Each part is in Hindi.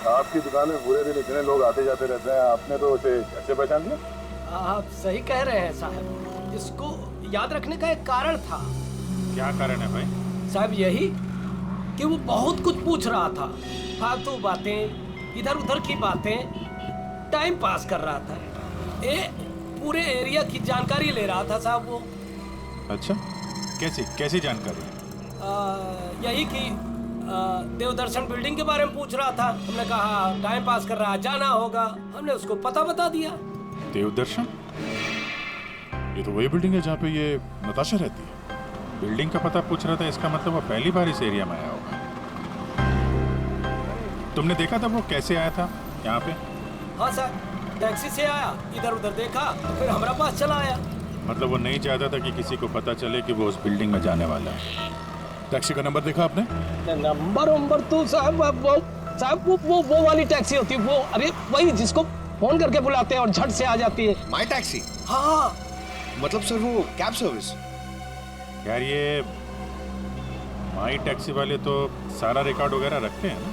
आपकी दुकान में पूरे दिन इतने लोग आते जाते रहते हैं, आपने तो उसे कैसे पहचान लिया? आप सही कह रहे हैं साहब। इसको याद रखने का एक कारण था। क्या कारण है भाई? साहब यही कि वो बहुत कुछ पूछ रहा था, फालतू बातें, इधर उधर की बातें, टाइम पास कर रहा था। पूरे एरिया की जानकारी ले रहा था साहब वो। अच्छा, कैसी कैसी जानकारी? यही कि देवदर्शन बिल्डिंग के बारे में पूछ रहा था। हमने कहा टाइम पास कर रहा है, जाना होगा। हमने उसको पता बता दिया। देवदर्शन? ये तो वही बिल्डिंग है जहाँ पे ये नताशा रहती है। बिल्डिंग का पता पूछ रहा था, इसका मतलब वो पहली बार इस एरिया में आया होगा। तुमने देखा था वो कैसे आया था यहाँ पे? हाँ सर, टैक्सी से आया, इधर उधर देखा, फिर हमारा पास चला आया। मतलब वो नहीं चाहता था कि किसी को पता चले कि वो उस बिल्डिंग में जाने वाला है। टैक्सी का नंबर देखा आपने? नंबर तो साहब वो वाली टैक्सी होती है, वो अरे वही जिसको फोन करके बुलाते हैं और झट से आ जाती है। माई टैक्सी? हाँ। मतलब सर वो कैब सर्विस? यार ये माई टैक्सी वाले तो सारा रिकॉर्ड वगैरह रखते हैं ना।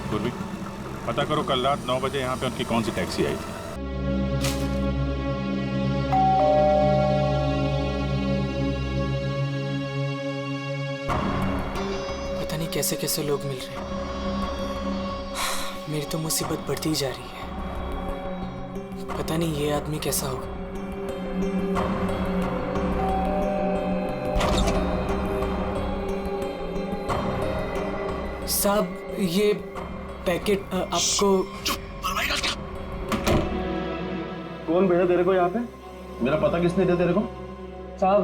पूर्वी पता करो कल रात 9 बजे यहाँ पे उनकी कौन सी टैक्सी आई थी। पता नहीं कैसे कैसे लोग मिल रहे हैं। मेरी तो मुसीबत बढ़ती ही जा रही है। पता नहीं ये आदमी कैसा होगा। साहब ये पैकेट आपको। कौन भेजा तेरे को यहाँ पे? मेरा पता किसने दिया तेरे को? साहब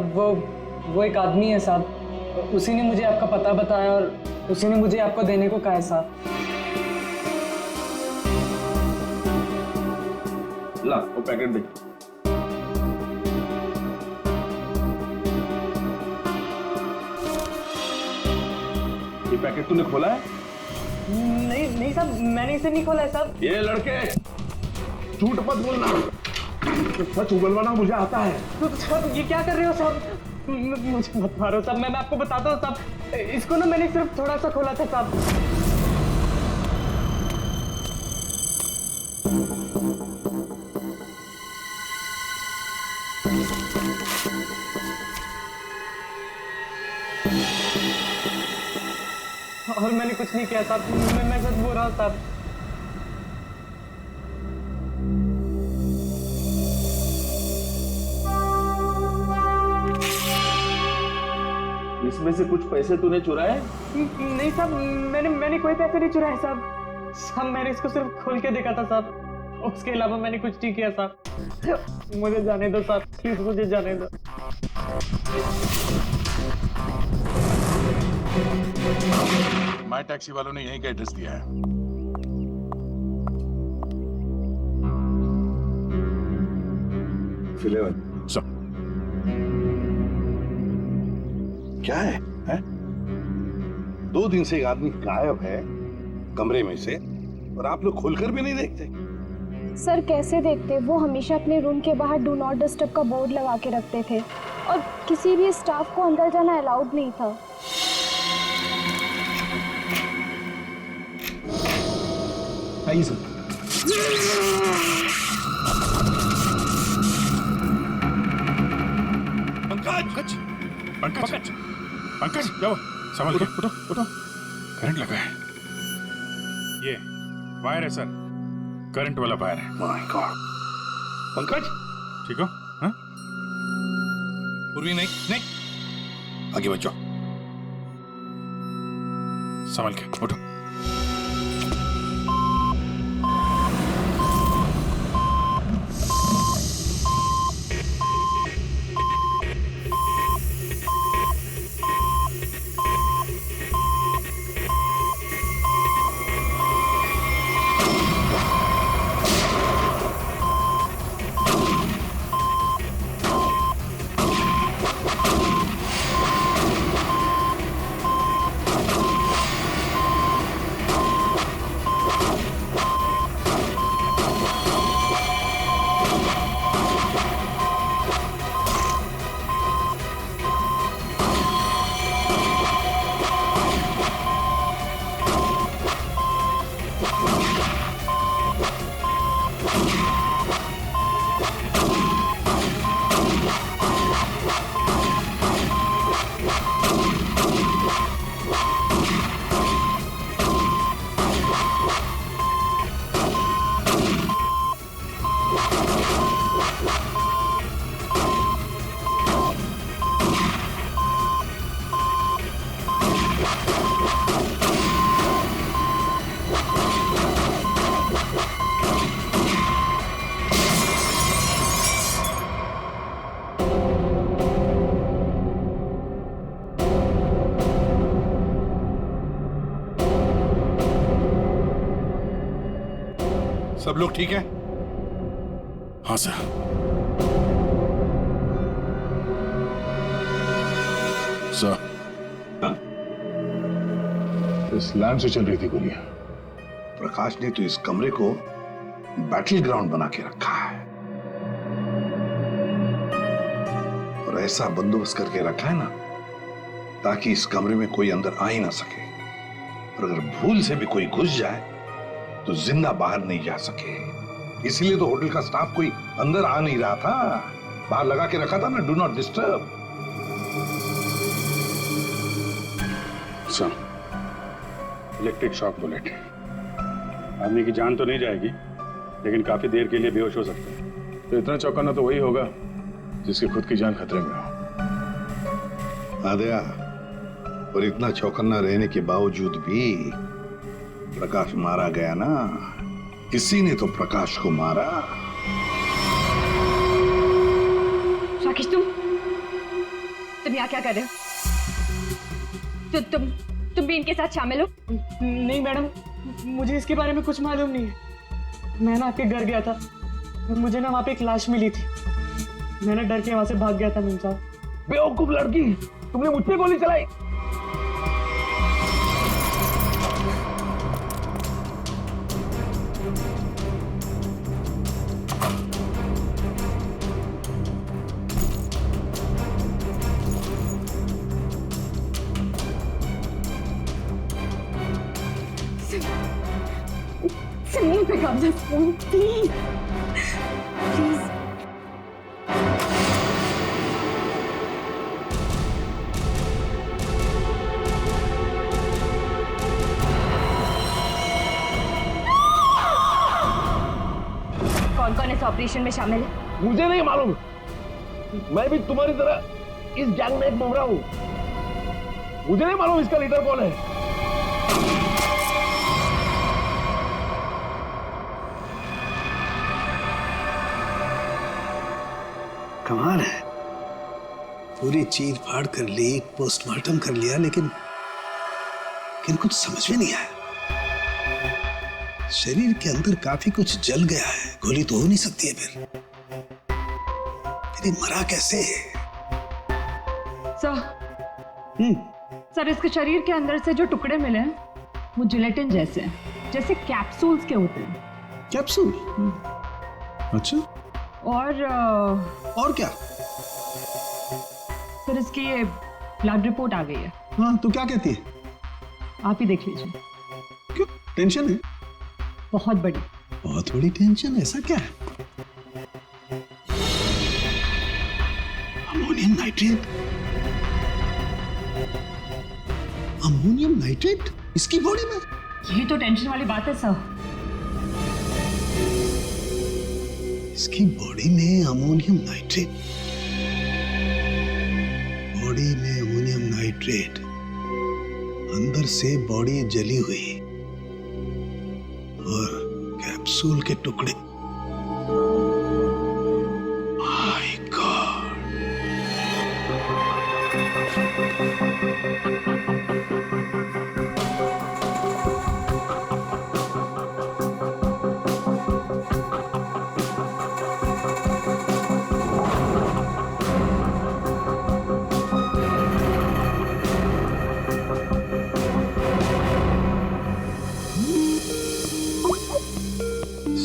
वो एक आदमी है साहब, उसी ने मुझे आपका पता बताया और उसी ने मुझे आपको देने को कहा है साहब। ला वो पैकेट दे। ये पैकेट तूने खोला है? नहीं साहब, मैंने इसे नहीं खोला है साहब। ये लड़के झूठ मत बोलना, सच उगलवाना मुझे आता है। तो साहब ये क्या कर रहे हो साहब? मुझे मत मारो साहब, मैं आपको बताता हूँ साहब। इसको ना मैंने सिर्फ थोड़ा सा खोला था साहब। और मैंने कुछ नहीं किया साहब, मैं सच बोल रहा हूँ साहब। इसमें से कुछ पैसे तूने चुराए? नहीं साहब, मैंने कोई पैसे नहीं चुराए साहब। मैंने इसको सिर्फ खोल के देखा था साहब, उसके अलावा मैंने कुछ नहीं किया साहब। मुझे जाने दो साहब, प्लीज मुझे जाने दो। माई टैक्सी वालों ने यहीं का एड्रेस दिया है। सब क्या है, हैं? 2 दिन से एक आदमी गायब है कमरे में से और आप लोग खुलकर भी नहीं देखते। सर कैसे देखते, वो हमेशा अपने रूम के बाहर डू नॉट डिस्टर्ब का बोर्ड लगा के रखते थे और किसी भी स्टाफ को अंदर जाना अलाउड नहीं था। आइए सर। पंकज पंकज पंकज जाओ, संभाल के उठो उठो। करंट लगा है। ये वायर है सर, करंट वाला वायर है। My God. पंकज ठीक हो? हाँ? पूर्वी नहीं नहीं, आगे बचो, संभाल के उठो। सब लोग ठीक है? हाँ सर। सर, इस लैंड से चल रही थी गोलियां। प्रकाश ने तो इस कमरे को बैटल ग्राउंड बना के रखा है और ऐसा बंदोबस्त करके रखा है ना ताकि इस कमरे में कोई अंदर आ ही ना सके, और अगर भूल से भी कोई घुस जाए तो जिंदा बाहर नहीं जा सके। इसलिए तो होटल का स्टाफ कोई अंदर आ नहीं रहा था, बाहर लगा के रखा था ना, do not disturb. Sir, electric shock bullet. आदमी की जान तो नहीं जाएगी, लेकिन काफी देर के लिए बेहोश हो सकता है। तो इतना चौंकाना तो वही होगा जिसकी खुद की जान खतरे में हो। आदया, और इतना चौकन्ना रहने के बावजूद भी प्रकाश मारा गया ना। किसी ने तो प्रकाश को मारा। राकेश, तुम यहाँ क्या कर रहे हो? तुम भी इनके साथ शामिल हो? नहीं मैडम, मुझे इसके बारे में कुछ मालूम नहीं है। मैं ना आपके घर गया था, मुझे ना वहाँ पे एक लाश मिली थी। मैंने डर के वहाँ से भाग गया था मीम साहब। बेवकूफ लड़की, तुमने मुझ पे गोली चलाई। सुनिए पे कब्जा फोन प्लीज प्लीज। कौन कौन इस ऑपरेशन में शामिल है? मुझे नहीं मालूम, मैं भी तुम्हारी तरह इस गैंग में एक मुमरा हूं। मुझे नहीं मालूम इसका लीडर कौन है। कमाल है, पूरी चीर फाड़ कर ली, पोस्टमार्टम कर लिया, लेकिन कुछ समझ में नहीं आया। शरीर के अंदर काफी कुछ जल गया है, गोली तो हो नहीं सकती है फिर ये मरा कैसे? सर, इसके शरीर के अंदर से जो टुकड़े मिले हैं वो जिलेटिन जैसे हैं, जैसे कैप्सूल्स के होते हैं। कैप्सूल? अच्छा, और क्या? सर, इसकी ये ब्लड रिपोर्ट आ गई है। हाँ, तो क्या कहती है? आप ही देख लीजिए। क्यों, टेंशन है? बहुत बड़ी। बहुत बड़ी टेंशन? ऐसा क्या है? Ammonium nitrate? अमोनियम नाइट्रेट इसकी बॉडी में? यही तो टेंशन वाली बात है सर। इसकी बॉडी में अमोनियम नाइट्रेट? बॉडी में अमोनियम नाइट्रेट, अंदर से बॉडी जली हुई और कैप्सूल के टुकड़े। My God!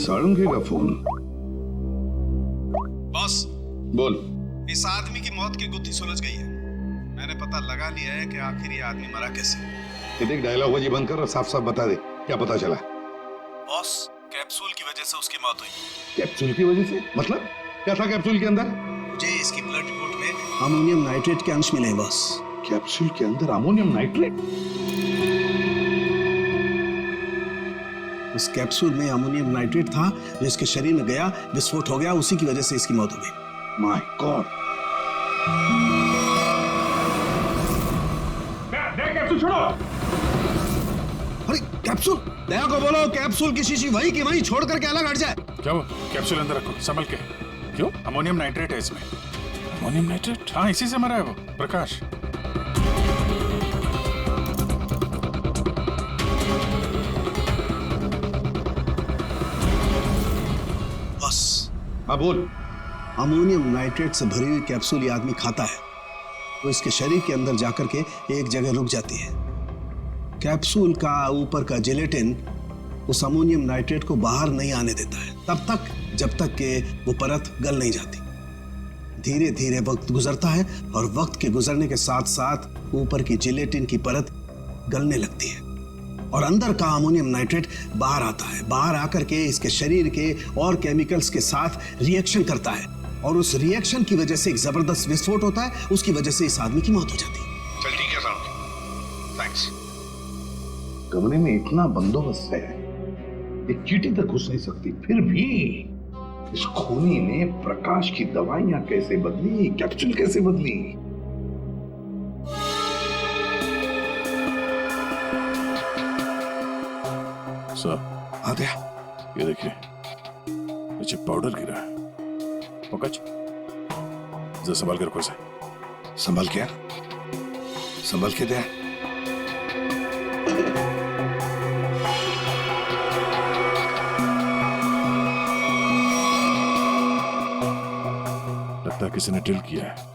सारंगी का फोन। बॉस, बोल। इस आदमी की मौत की गुत्थी सुलझ गई है। मैंने पता लगा लिया है कि आखिर ये आदमी मरा कैसे। ये देख, डायलॉग बाजी बंद कर और साफ साफ बता दे क्या पता चला। बॉस, कैप्सूल की वजह से उसकी मौत हुई। कैप्सूल की वजह से? मतलब क्या था कैप्सूल के अंदर? मुझे इसकी ब्लड रिपोर्ट में अमोनियम नाइट्रेट के अंश मिले हैं बॉस। कैप्सूल के अंदर अमोनियम नाइट्रेट? उस कैप्सूल में अमोनियम नाइट्रेट था जो इसके शरीर में गया, विस्फोट हो गया, उसी की वजह से इसकी मौत हो गई। My God! कैप्सूल छोड़ो। अरे कैप्सूल, दया को बोलो कैप्सूल की शीशी वही की वही छोड़ करके अलग हट जाए। क्या वो? कैप्सूल अंदर रखो, संभल के। क्यों? अमोनियम नाइट्रेट है इसमें। Ammonium nitrate? हाँ, इसी से मरा है वो प्रकाश। हाँ बोल। अमोनियम नाइट्रेट से भरी हुई कैप्सूल ये आदमी खाता है तो इसके शरीर के अंदर जाकर के एक जगह रुक जाती है। कैप्सूल का ऊपर का जिलेटिन उस अमोनियम नाइट्रेट को बाहर नहीं आने देता है तब तक जब तक कि वो परत गल नहीं जाती। धीरे धीरे वक्त गुजरता है और वक्त के गुजरने के साथ साथ ऊपर की जिलेटिन की परत गलने लगती है और अंदर का अमोनियम नाइट्रेट बाहर आता है। बाहर आकर के इसके शरीर के और केमिकल्स के साथ रिएक्शन करता है और उस रिएक्शन की वजह से एक जबरदस्त विस्फोट होता है। उसकी वजह से इस आदमी की मौत हो जाती है। चल ठीक है साहब, थैंक्स। कमरे में इतना बंदोबस्त है, एक चींटी तक घुस नहीं सकती, फिर भी इस खूनी ने प्रकाश की दवाइयां कैसे बदली, कैप्सूल कैसे बदली? सर आ गया। ये देखिए नीचे पाउडर गिरा है। पंकज जरा संभाल कर रखो इसे। संभल क्या? संभल के दे। लगता है किसी ने ड्रिल किया है।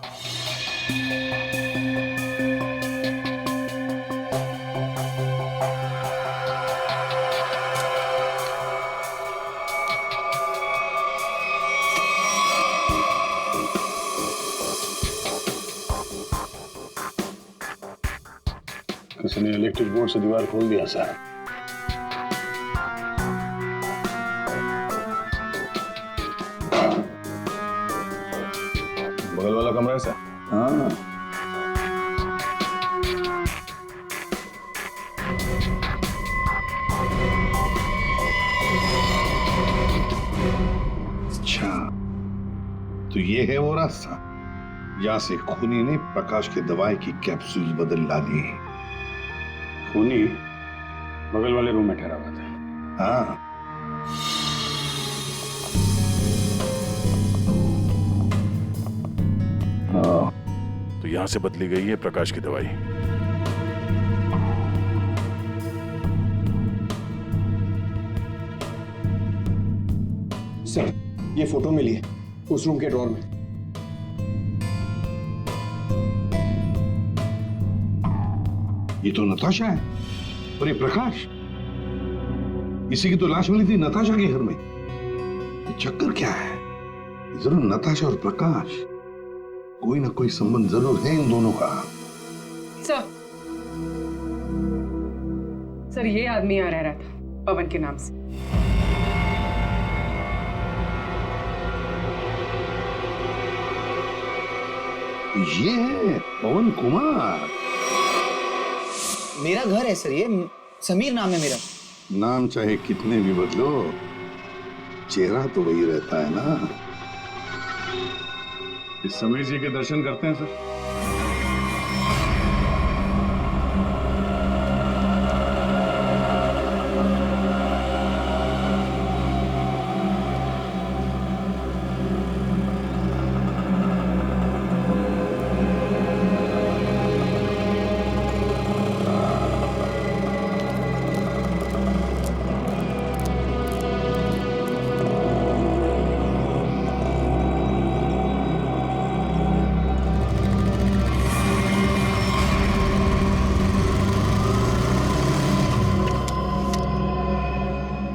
किसी ने इलेक्ट्रिक बोर्ड से दीवार खोल दिया साहब। बगल वाला कमरा है सर। हाँ, अच्छा तो ये है वो रास्ता जहां से खूनी ने प्रकाश के दवाई की कैप्सूल बदल डाली। खूनी बगल वाले रूम में ठहरा हुआ था। हाँ, तो यहां से बदली गई है प्रकाश की दवाई। सर ये फोटो मिली है उस रूम के ड्रॉर में। ये तो नताशा है और ये प्रकाश, इसी की तो लाश मिली थी नताशा के घर में। ये चक्कर क्या है? जरूर नताशा और प्रकाश कोई ना कोई संबंध जरूर है इन दोनों का। सर ये आदमी यहाँ रह रहा था पवन के नाम से। ये है पवन कुमार। मेरा घर है सर, ये समीर नाम है मेरा। नाम चाहे कितने भी बदलो, चेहरा तो वही रहता है ना। इस समीर जी के दर्शन करते हैं सर।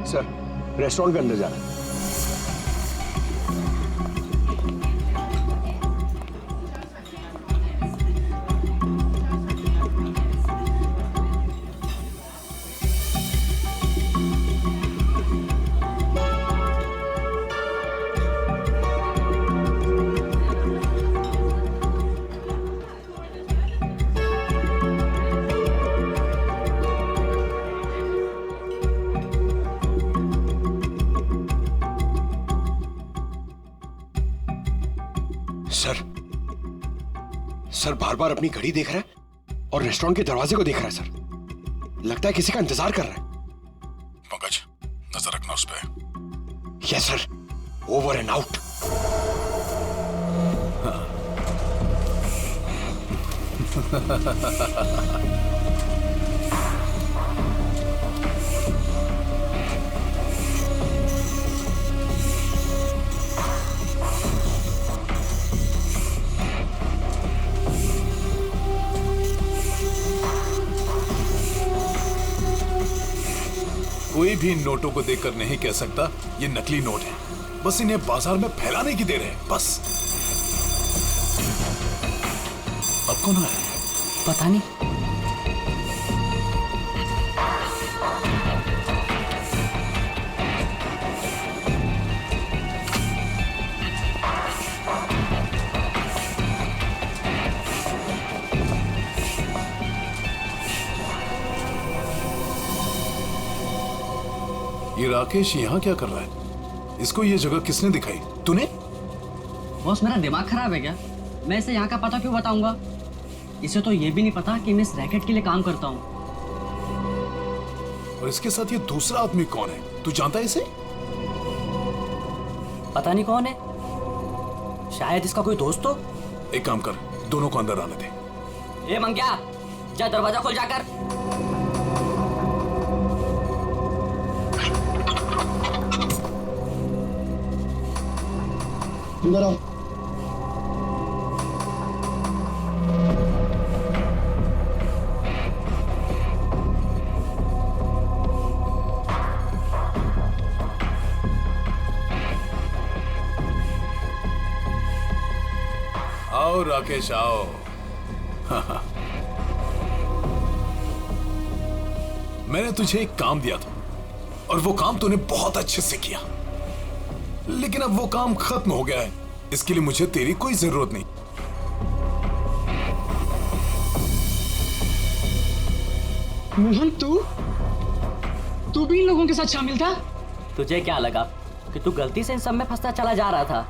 सर रेस्टोरेंट के अंदर जाना है। सर बार बार अपनी घड़ी देख रहा है और रेस्टोरेंट के दरवाजे को देख रहा है सर। लगता है किसी का इंतजार कर रहा है। पंकज नजर रखना उस पे। Yes sir, over and out. कोई भी इन नोटों को देखकर नहीं कह सकता ये नकली नोट है। बस इन्हें बाजार में फैलाने की देर है, बस। अब कौन आया? पता नहीं। ये राकेश यहाँ क्या कर रहा है? इसको ये जगह किसने दिखाई? तूने? बॉस मेरा दिमाग खराब है क्या? मैं इसे यहाँ का पता क्यों बताऊंगा? इसे तो ये भी नहीं पता कि मैं इस रैकेट के लिए काम करता हूँ। और इसके साथ ये दूसरा आदमी कौन है? तू जानता है इसे? पता नहीं कौन है, शायद इसका कोई दोस्त हो। एक काम कर, दोनों को अंदर आने दे। ए मंग्या, जा दरवाजा खोल जाकर। अंदर आओ। आओ राकेश आओ। मैंने तुझे एक काम दिया था और वो काम तूने बहुत अच्छे से किया, लेकिन अब वो काम खत्म हो गया है। इसके लिए मुझे तेरी कोई जरूरत नहीं। मोहन, तू भी इन लोगों के साथ शामिल था? तुझे क्या लगा कि तू गलती से इन सब में फंसता चला जा रहा था?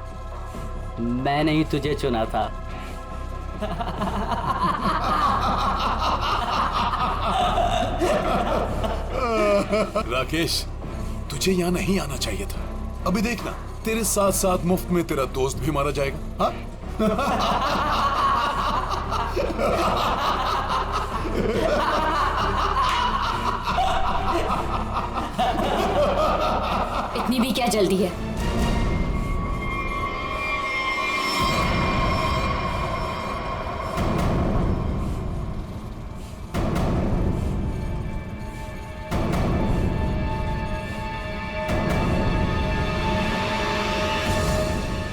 मैंने ही तुझे चुना था। राकेश, तुझे यहाँ नहीं आना चाहिए था। अभी देखना, तेरे साथ साथ मुफ्त में तेरा दोस्त भी मारा जाएगा। हाँ? इतनी भी क्या जल्दी है?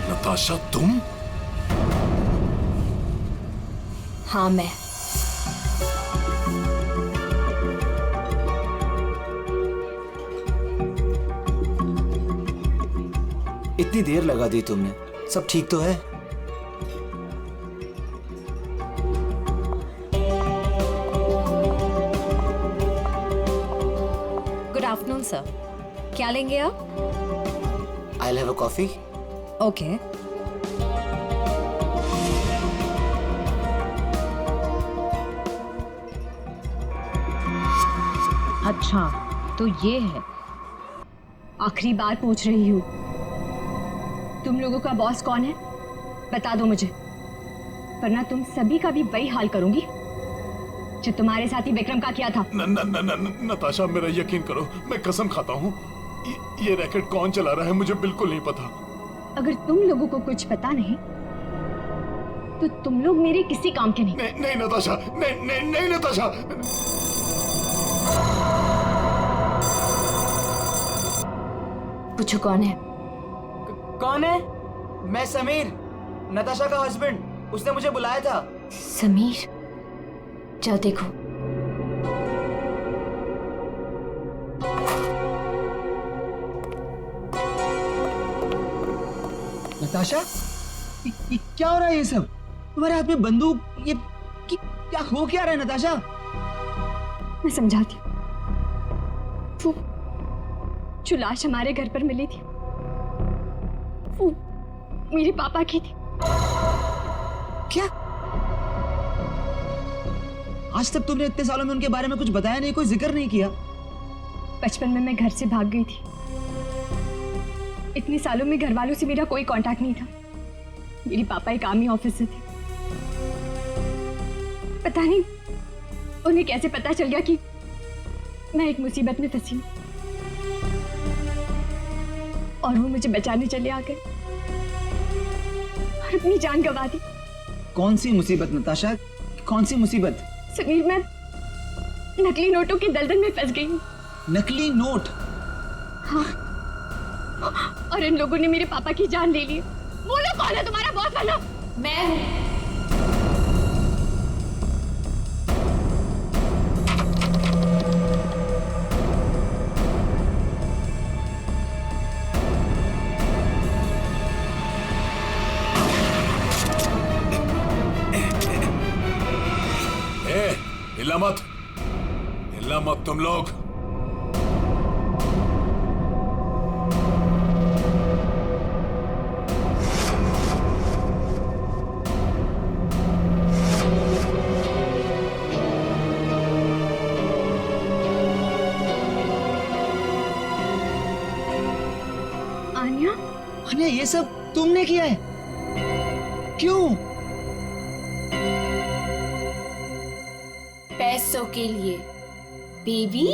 नताशा, तुम? हाँ, मैं। इतनी देर लगा दी तुमने, सब ठीक तो है? गुड आफ्टरनून सर, क्या लेंगे आप? I'll have a coffee. Okay. अच्छा, तो ये है। आखिरी बार पूछ रही हूँ, तुम लोगों का बॉस कौन है? बता दो मुझे, वरना तुम सभी का भी वही हाल करूंगी जो तुम्हारे साथी विक्रम का किया था। नताशा, मेरा यकीन करो, मैं कसम खाता हूँ, ये रैकेट कौन चला रहा है मुझे बिल्कुल नहीं पता। अगर तुम लोगों को कुछ पता नहीं तो तुम लोग मेरे किसी काम के नहीं। नहीं नताशा, नहीं नताशा। पूछो कौन है? कौन है? मैं समीर, नताशा का हस्बैंड। उसने मुझे बुलाया था। समीर, जाओ देखो। नताशा, ये क्या हो रहा है? ये सब तुम्हारे हाथ में बंदूक, ये क्या हो क्या रहा है नताशा? मैं समझाती हूँ। वो जो लाश हमारे घर पर मिली थी वो मेरे पापा की थी। क्या? आज तक तुमने इतने सालों में उनके बारे में कुछ बताया नहीं, कोई जिक्र नहीं किया। बचपन में मैं घर से भाग गई थी। इतने सालों में घर वालों से मेरा कोई कांटेक्ट नहीं था। मेरे पापा एक आर्मी ऑफिसर थे। पता नहीं उन्हें कैसे पता चल गया कि मैं एक मुसीबत में फंसी हूं और वो मुझे बचाने चले आ गए और अपनी जान गंवा दी। कौन सी मुसीबत नताशा, कौन सी मुसीबत? समीर, मैं नकली नोटों की दलदल में फंस गई हूँ। नकली नोट? हाँ, और इन लोगों ने मेरे पापा की जान ले ली। बोलो कौन है तुम्हारा बॉस वाला? मैं हूँ। हिला मत, हिला मत तुम लोग। आन्या? आन्या, ये सब तुमने किया है? क्यों? पैसों के लिए बेबी।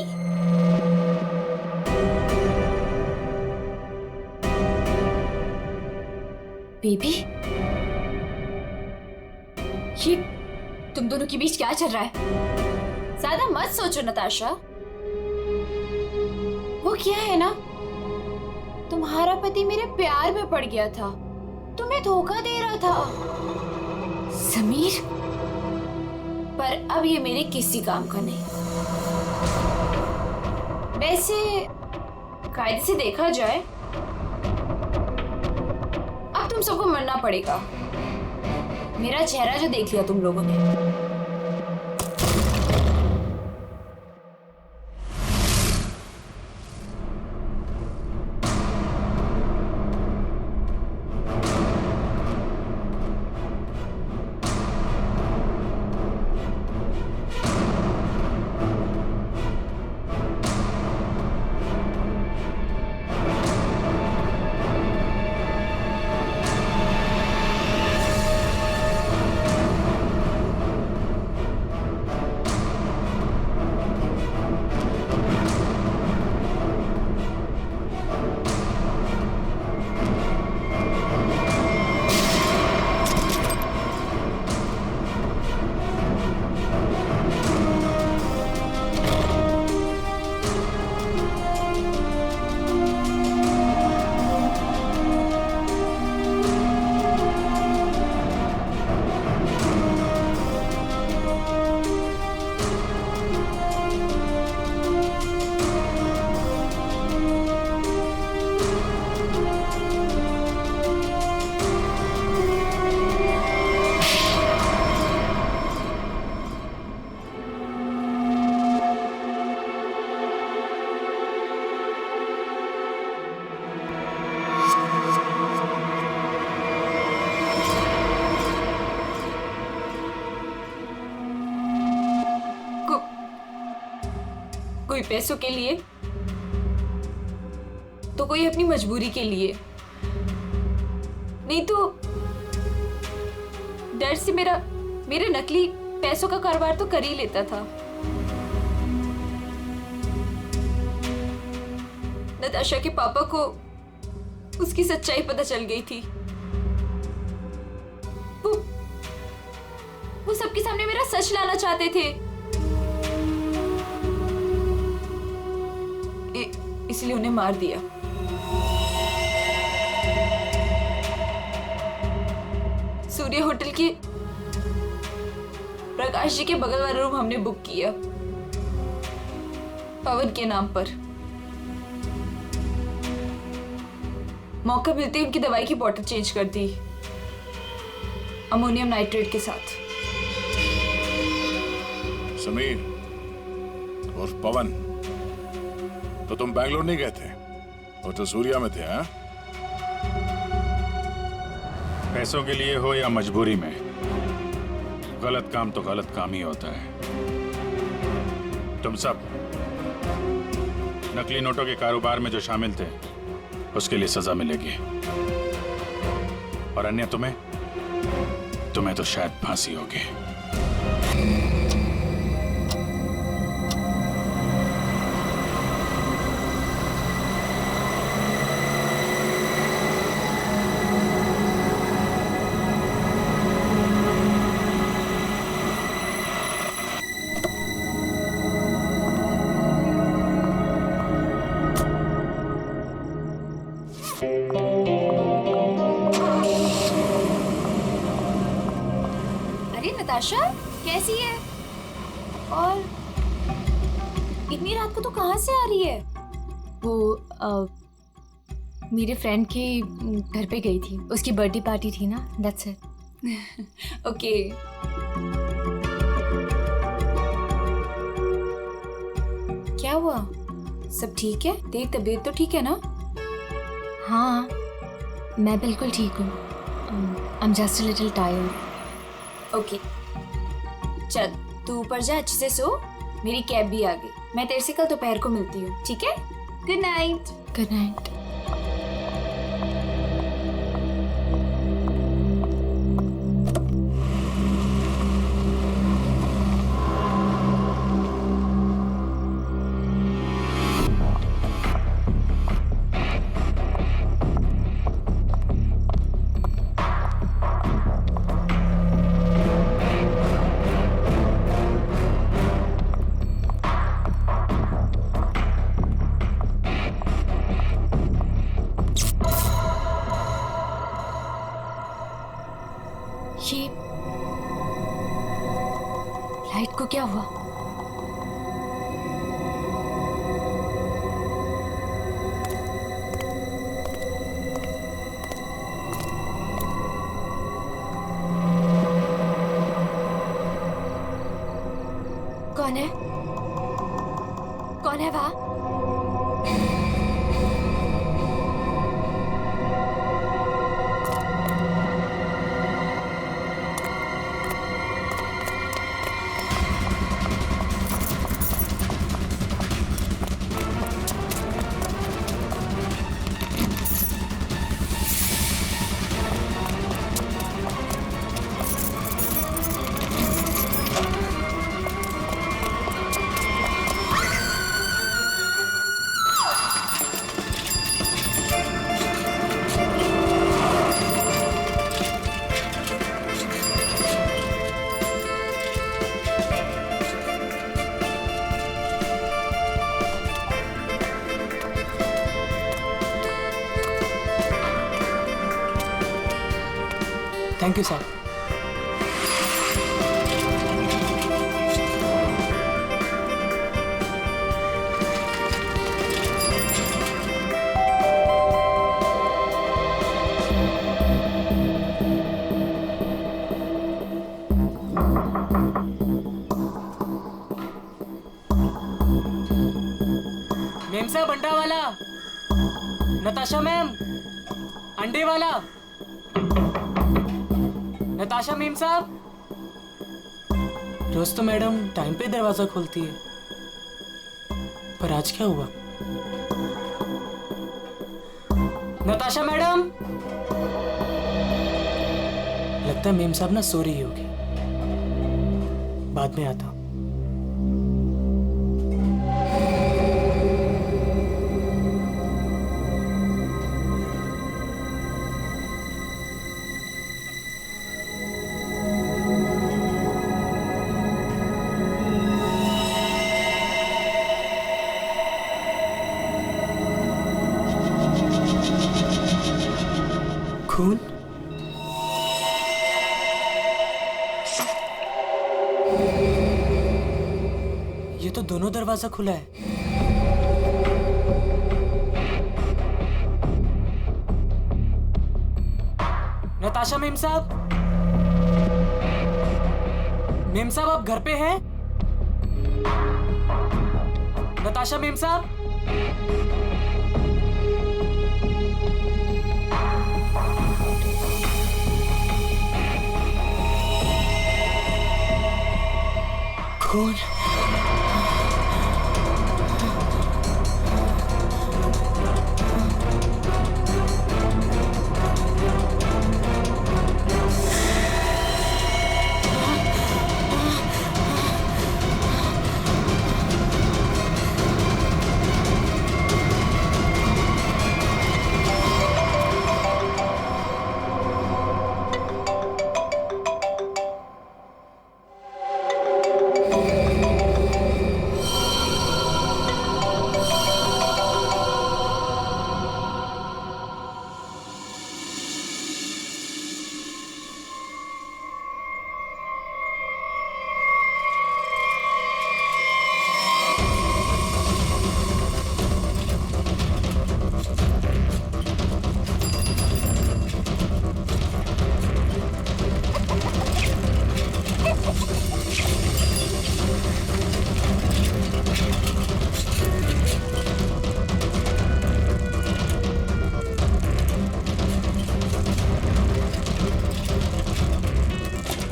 बेबी, ये तुम दोनों के बीच क्या चल रहा है? ज्यादा मत सोचो नताशा। वो क्या है ना, तुम्हारा पति मेरे प्यार में पड़ गया था, तुम्हें धोखा दे रहा था समीर। पर अब ये मेरे किसी काम का नहीं। वैसे कायदे से देखा जाए, अब तुम सबको मरना पड़ेगा। मेरा चेहरा जो देख लिया तुम लोगों ने। कोई पैसों के लिए तो कोई अपनी मजबूरी के लिए, नहीं तो डर से मेरे नकली पैसों का कारोबार तो कर ही लेता था। नताशा के पापा को उसकी सच्चाई पता चल गई थी। वो सबके सामने मेरा सच लाना चाहते थे, इसलिए उन्हें मार दिया। सूर्य होटल के प्रकाश जी के बगल वाला रूम हमने बुक किया पवन के नाम पर। मौका मिलते ही उनकी दवाई की बोतल चेंज कर दी अमोनियम नाइट्रेट के साथ। समीर और पवन, तो तुम बैंगलोर नहीं गए थे, वो तो सूर्या में थे। हाँ, पैसों के लिए हो या मजबूरी में, गलत काम तो गलत काम ही होता है। तुम सब नकली नोटों के कारोबार में जो शामिल थे, उसके लिए सजा मिलेगी। और अन्य तुम्हें तो शायद फांसी होगी। नताशा कैसी है? और इतनी रात को तो कहाँ से आ रही है? वो मेरे फ्रेंड के घर पे गई थी, उसकी बर्थडे पार्टी थी ना, दैट्स इट। ओके। क्या हुआ? सब ठीक है? तेरी तबीयत तो ठीक है ना? हाँ, मैं बिल्कुल ठीक हूँ। I am just a little tired. Okay, चल तू ऊपर जा, अच्छे से सो। मेरी कैब भी आ गई, मैं तेरे से कल दोपहर को मिलती हूँ, ठीक है? Good night. Good night. ये लाइट को क्या हुआ? कौन है? कौन है वहां? Thank you sir. मेम साहब अंडा वाला, नताशा मैम अंडे वाला, नताशा मेम साहब। रोज तो मैडम टाइम पे दरवाजा खोलती है, पर आज क्या हुआ? नताशा मैडम, लगता है मेम साहब ना सो रही होगी, बाद में आता हूं। खून? ये तो दोनों दरवाजा खुला है। नताशा मेम साहब, मेम साहब आप घर पे हैं? नताशा मेम साहब, खून?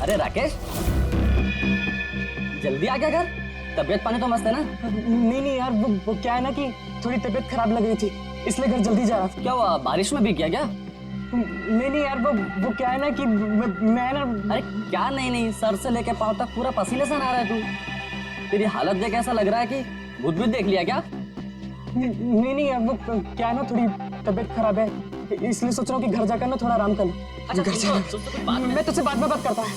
अरे राकेश, जल्दी आ गया घर? तबीयत पानी तो मस्त है ना? नहीं यार, वो क्या है ना कि थोड़ी तबीयत खराब लग रही थी, इसलिए घर जल्दी जा रहा था। क्या हुआ, बारिश में भीग गया क्या? नहीं यार, वो क्या है ना कि मैं ना। अरे क्या नहीं, सर से लेके पाँव तक पूरा पसीने से नहा रहा है तू। तेरी हालत देख ऐसा लग रहा है कि भूत देख लिया क्या? नहीं यार, वो क्या है ना, थोड़ी तबीयत खराब है, इसलिए सोच रहा हूँ कि घर जाकर ना थोड़ा आराम कर लूं। अच्छा, घर जा, मैं तुझसे बाद में बात करता हूँ।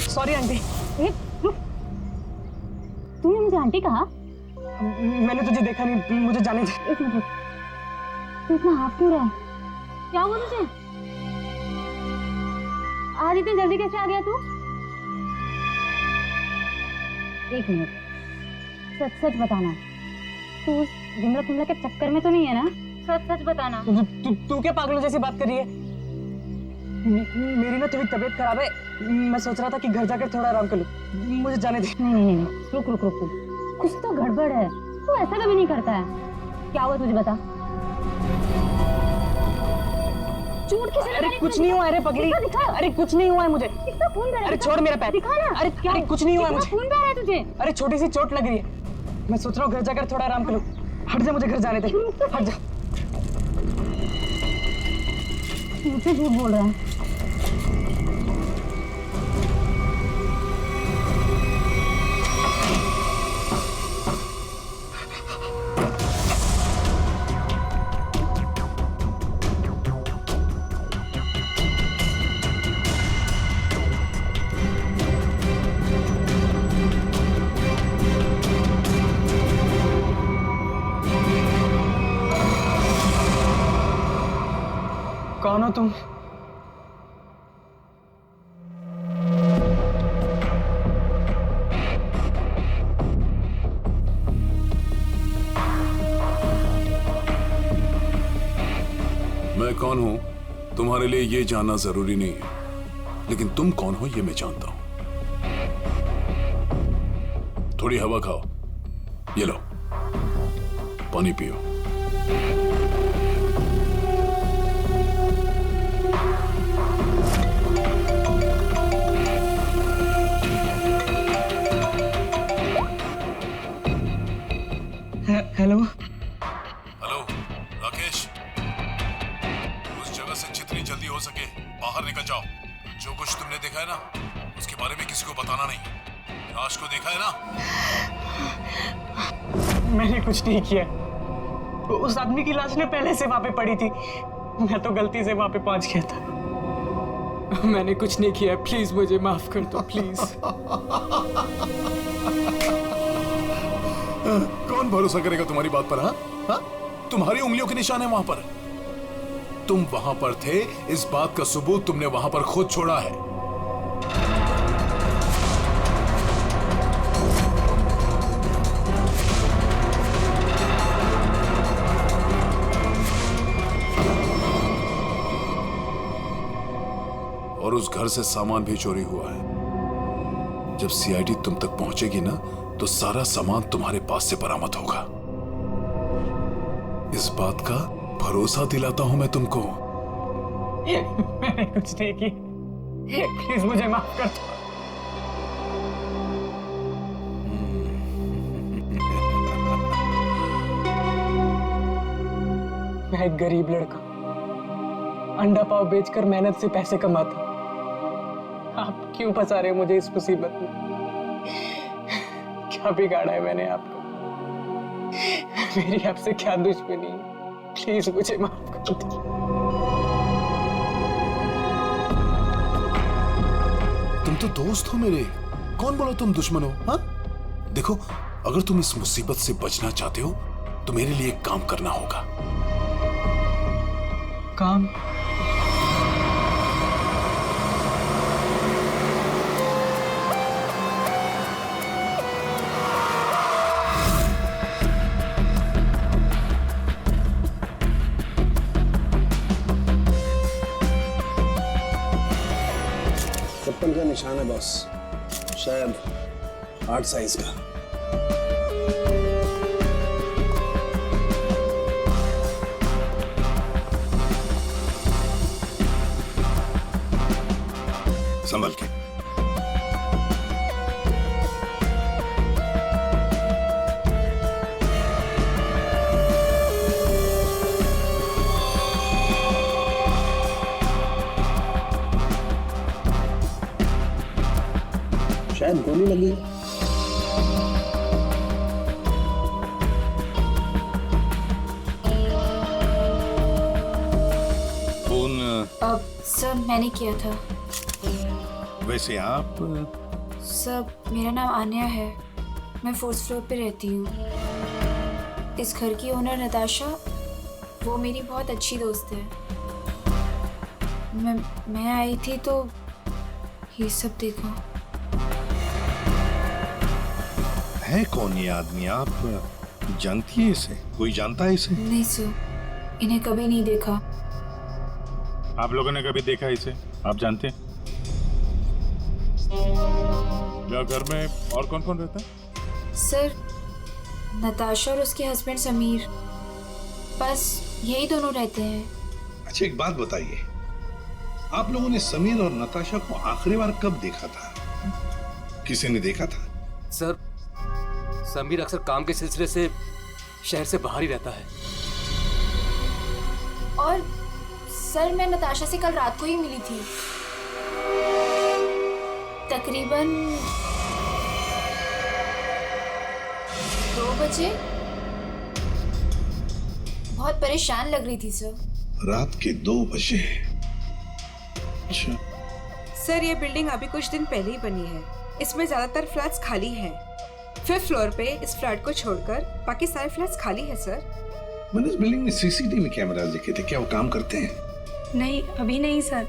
Sorry aunty. तूने मुझे आंटी कहा? मैंने तुझे देखा नहीं, मुझे जाने दे। एक मिनट, तू इतना हाफ क्यों रहा है? क्या हुआ तुझे? आज इतनी जल्दी कैसे आ गया तू? एक मिनट, सच बताना, तू उस विमला के चक्कर में तो नहीं है ना? सच बताना। तू क्या पागलों जैसी बात कर रही है? मेरी ना थोड़ी तबीयत खराब है, मैं सोच रहा था कि घर जाकर थोड़ा आराम कर लूं। मुझे जाने दे। नहीं, रुक। कुछ तो गड़बड़ है, तू ऐसा कभी नहीं करता है। क्या हुआ तुझे, बता। चोट किसे लगी? अरे कुछ नहीं हुआ, अरे पगली, अरे कुछ नहीं हुआ है मुझे। कितना खून बह रहा है? अरे छोड़ मेरा पैर। दिखा ना। अरे कुछ नहीं हुआ है मुझे। खून बह रहा है तुझे? अरे छोटी सी चोट लग रही है, मैं सोच रहा हूँ घर जाकर थोड़ा आराम कर लूं। हट जा, मुझे घर जाने दे, हट जा। मुझसे झूठ बोल रहा है। कौन हो तुम? मैं कौन हूं तुम्हारे लिए ये जानना जरूरी नहीं है, लेकिन तुम कौन हो ये मैं जानता हूं। थोड़ी हवा खाओ, ये लो, पानी पियो। हेलो राकेश, उस जगह से जितनी जल्दी हो सके बाहर निकल जाओ। जो कुछ तुमने देखा है ना, उसके बारे में किसी को बताना नहीं। लाश को देखा है ना? मैंने कुछ नहीं किया, उस आदमी की लाश ने पहले से वहां पे पड़ी थी, मैं तो गलती से वहां पे पहुंच गया था। मैंने कुछ नहीं किया, प्लीज मुझे माफ कर दो, प्लीज। कौन भरोसा करेगा तुम्हारी बात पर? हाँ? तुम्हारी उंगलियों के निशान है वहां पर। तुम वहां पर थे, इस बात का सबूत तुमने वहां पर खुद छोड़ा है। और उस घर से सामान भी चोरी हुआ है। जब सीआईडी तुम तक पहुंचेगी ना, तो सारा सामान तुम्हारे पास से बरामद होगा। इस बात का भरोसा दिलाता हूं मैं तुमको। मैंने कुछ नहीं की, प्लीज मुझे माफ कर दो। मैं एक गरीब लड़का, अंडा पाव बेचकर मेहनत से पैसे कमाता। आप क्यों फंसा रहे हो मुझे इस मुसीबत में? क्या बिगाड़ा है मैंने आपको? मेरी आपसे क्या दुश्मनी है? प्लीज मुझे माफ कर दो। तुम तो दोस्त हो मेरे, कौन बोला तुम दुश्मन हो? हाँ? देखो, अगर तुम इस मुसीबत से बचना चाहते हो तो मेरे लिए एक काम करना होगा। काम? चप्पल का निशान है बॉस, शायद 8 साइज का। संभल के। शायद गोली लगी। अब सर मैंने किया था। वैसे आप? सर मेरा नाम आन्या है, मैं 4th फ्लोर पे रहती हूँ। इस घर की ओनर नताशा, वो मेरी बहुत अच्छी दोस्त है। मैं आई थी तो ये सब देखा। है कौन ये आदमी? आप जानती है इसे? कोई जानता है इसे? नहीं सर, इन्हें कभी नहीं देखा। आप लोगों ने कभी देखा इसे? आप जानते हैं? या घर में और कौन कौन रहता है? सर नताशा और उसके हस्बैंड समीर, बस यही दोनों रहते हैं। अच्छा एक बात बताइए, आप लोगों ने समीर और नताशा को आखिरी बार कब देखा था? किसी ने देखा था? सर समीर अक्सर काम के सिलसिले से शहर से बाहर ही रहता है। और सर मैं नताशा से कल रात को ही मिली थी, तकरीबन 2 बजे। बहुत परेशान लग रही थी सर। रात के 2 बजे? अच्छा। सर ये बिल्डिंग अभी कुछ दिन पहले ही बनी है, इसमें ज्यादातर फ्लैट्स खाली हैं। 5th फ्लोर पे इस फ्लैट को छोड़कर बाकी सारे फ्लैट्स खाली है सर। मैंने इस बिल्डिंग में सीसीटीवी कैमरा देखे थे, क्या वो काम करते हैं? नहीं अभी नहीं सर,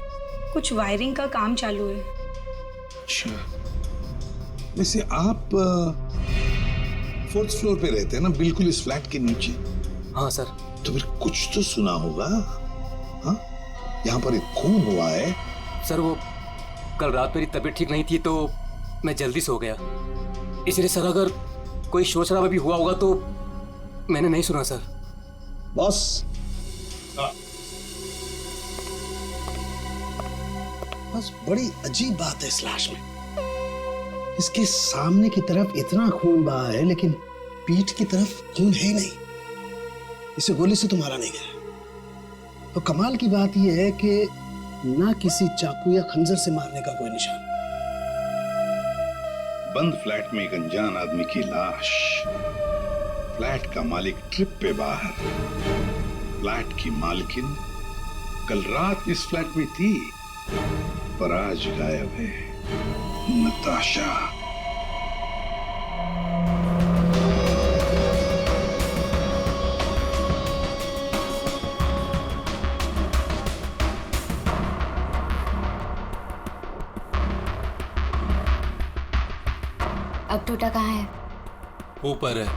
कुछ वायरिंग का काम चालू है। अच्छा, वैसे आप 4th फ्लोर पे रहते हैं ना, बिल्कुल इस फ्लैट के नीचे? हाँ सर। तो फिर कुछ तो सुना होगा। हाँ, यहाँ पर एक खून हुआ है। सर वो कल रात मेरी तबीयत ठीक नहीं थी तो मैं जल्दी सो गया, इसलिए सर अगर कोई शोर शराबा भी हुआ होगा तो मैंने नहीं सुना सर। बॉस, बस बड़ी अजीब बात है इस लाश में। इसके सामने की तरफ इतना खून बहा है लेकिन पीठ की तरफ खून है ही नहीं। इसे गोली से तो मारा नहीं गया। तो कमाल की बात यह है कि ना किसी चाकू या खंजर से मारने का कोई निशान। बंद फ्लैट में एक अनजान आदमी की लाश, फ्लैट का मालिक ट्रिप पे बाहर, फ्लैट की मालकिन कल रात इस फ्लैट में थी पर आज गायब है। नताशा। अब टोटा कहाँ है? ऊपर है।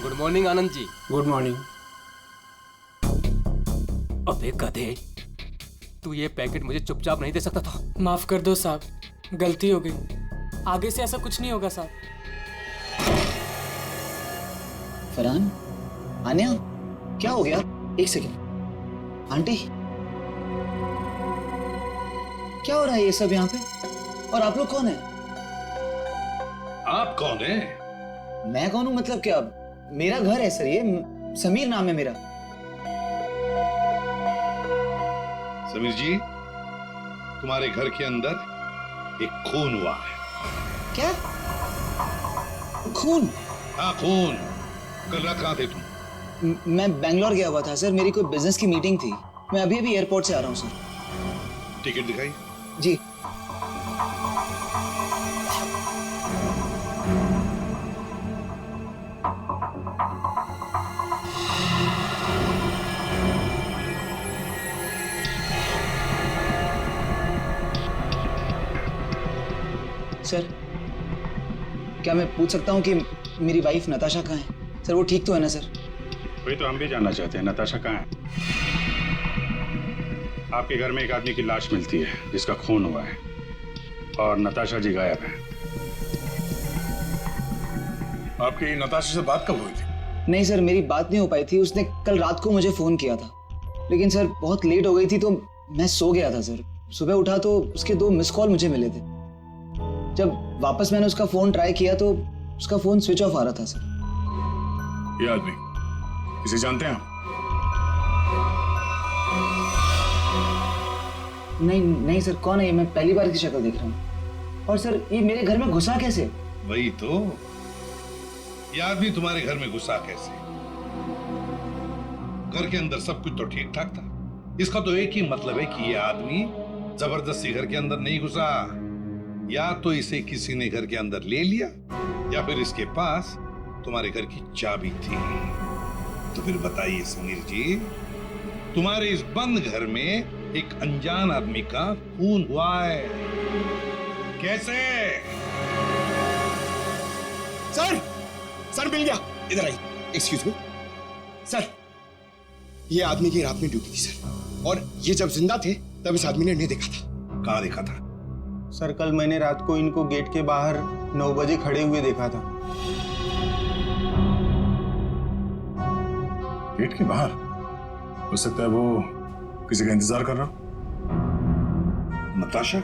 Good morning Anand ji. Good morning. अबे गधे, तू ये पैकेट मुझे चुपचाप नहीं दे सकता था? माफ कर दो साहब, गलती हो गई, आगे से ऐसा कुछ नहीं होगा साहब। फरहान, आन्या, क्या हो गया? एक सेकेंड। आंटी, क्या हो रहा है ये सब यहाँ पे? और आप लोग कौन है? आप कौन है? मैं कौन हूँ मतलब क्या? मेरा घर है सर, ये समीर नाम है मेरा। समीर जी, तुम्हारे घर के अंदर एक खून हुआ है। क्या? खून? हाँ खून। कल रात कहाँ थे तुम? मैं बेंगलोर गया हुआ था सर, मेरी कोई बिजनेस की मीटिंग थी। मैं अभी अभी एयरपोर्ट से आ रहा हूँ सर। टिकट दिखाई। जी। सर, क्या मैं पूछ सकता हूँ कि मेरी वाइफ नताशा कहाँ है? सर वो ठीक तो है ना सर? वही तो हम भी जानना चाहते हैं, नताशा कहाँ है? आपके घर में एक आदमी की लाश मिलती है जिसका खून हुआ है और नताशा जी गायब है। आपकी नताशा से बात कब हुई थी? नहीं सर, मेरी बात नहीं हो पाई थी। उसने कल रात को मुझे फोन किया था, लेकिन सर बहुत लेट हो गई थी तो मैं सो गया था सर। सुबह उठा तो उसके 2 मिस कॉल मुझे मिले थे। जब वापस मैंने उसका फोन ट्राई किया तो उसका फोन स्विच ऑफ आ रहा था सर। ये आदमी, इसे जानते हैं आप? नहीं सर, कौन है ये? मैं पहली बार इसकी शक्ल देख रहा हूँ। और सर ये मेरे घर में घुसा कैसे? वही तो, ये आदमी तुम्हारे घर में घुसा कैसे? घर के अंदर सब कुछ तो ठीक ठाक था। इसका तो एक ही मतलब है कि ये आदमी जबरदस्ती घर के अंदर नहीं घुसा। या तो इसे किसी ने घर के अंदर ले लिया या फिर इसके पास तुम्हारे घर की चाबी थी। तो फिर बताइए समीर जी, तुम्हारे इस बंद घर में एक अनजान आदमी का खून हुआ है, कैसे? सर मिल गया। इधर आइए। एक्सक्यूज मी सर, ये आदमी की रात में ड्यूटी थी सर, और ये जब जिंदा थे तब इस आदमी ने इन्हें देखा था। कहाँ देखा था? सर कल मैंने रात को इनको गेट के बाहर 9 बजे खड़े हुए देखा था। गेट के बाहर? हो सकता है वो किसी का इंतजार कर रहा हो। नताशा?